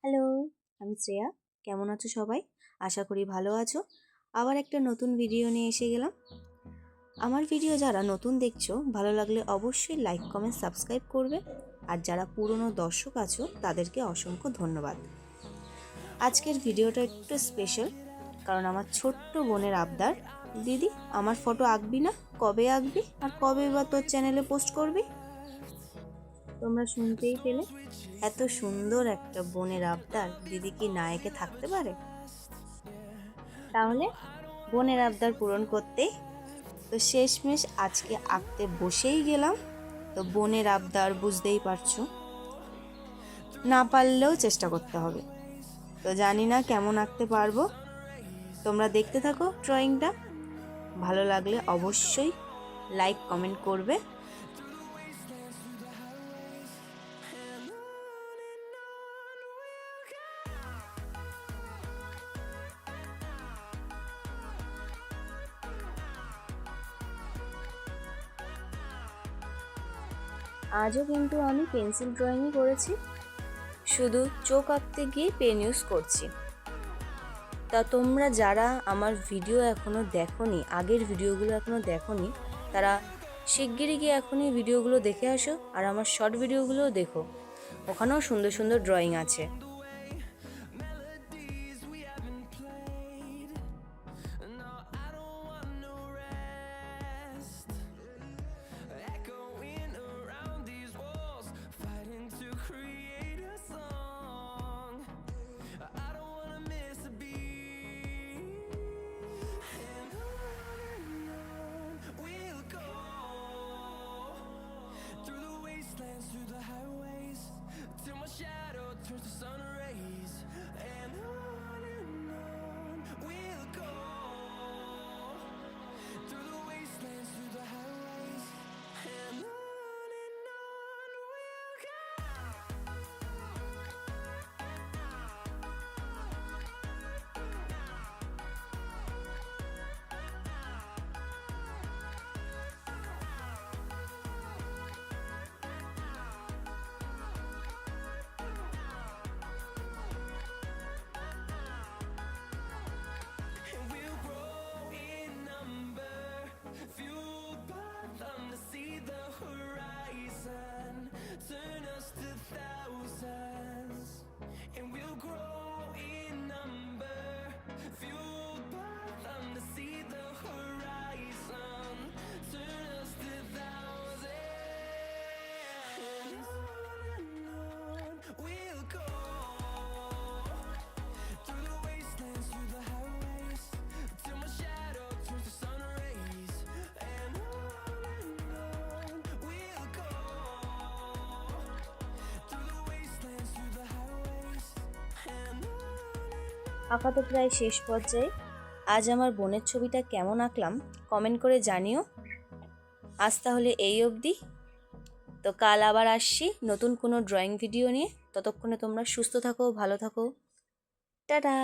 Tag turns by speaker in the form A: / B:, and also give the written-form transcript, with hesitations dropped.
A: Hello, আমি শ্রেয়া। কেমন আছো সবাই? আশা করি ভালো আছো। আবার একটা নতুন ভিডিও নিয়ে এসে গেলাম। আমার ভিডিও যারা নতুন দেখছো, ভালো লাগলে অবশ্যই লাইক, কমেন্ট, সাবস্ক্রাইব করবে। আর যারা পুরনো দর্শক আছো তাদেরকে অসংখ্য ধন্যবাদ। আজকের ভিডিওটা একটু স্পেশাল, কারণ আমার ছোট্ট বোনের আবদার, দিদি আমার ফটো আঁকবি না? কবে আঁকবি? আর কবে বা তোর চ্যানেলে পোস্ট করবি? তোমরা শুনতেই পেলে, এত সুন্দর একটা বোনের আবদার, দিদি কি না এঁকে থাকতে পারে? তাহলে বোনের আবদার পূরণ করতে তো শেষমেশ আজকে আঁকতে বসেই গেলাম। তো বোনের আবদার বুঝতেই পারছো, না পারলেও চেষ্টা করতে হবে। তো জানি না কেমন আঁকতে পারবো, তোমরা দেখতে থাকো ড্রয়িংটা। ভালো লাগলে অবশ্যই লাইক, কমেন্ট করবে। আজও কিন্তু আমি পেন্সিল ড্রয়িংই করেছি, শুধু চোখ আঁকতে গিয়ে পেন ইউজ করছি। তা তোমরা যারা আমার ভিডিও এখনও দেখোনি, আগের ভিডিওগুলো এখনও দেখোনি, তারা শিগগিরই গিয়ে এখনই ভিডিওগুলো দেখে আসো। আর আমার শর্ট ভিডিওগুলোও দেখো, ওখানেও সুন্দর সুন্দর ড্রয়িং আছে। Turns to sun rays, and on we'll go, through the wastelands, through the highways, and on we'll go. Turn us to thousands, and we'll grow in number, fueled by them to see the horizon. Turn us to thousands, and on we'll go, through the wastelands, through the highways, till my shadow turns to sun rays, and on we'll go. আঁকা তো প্রায় শেষ পর্যায়ে। আজ আমার বোনের ছবিটা কেমন আঁকলাম কমেন্ট করে জানিও। আজ তাহলে এই অবধি। তো কাল আবার আসছি নতুন কোনো ড্রয়িং ভিডিও নিয়ে। ততক্ষণে তোমরা সুস্থ থাকো, ভালো থাকো। টাটা।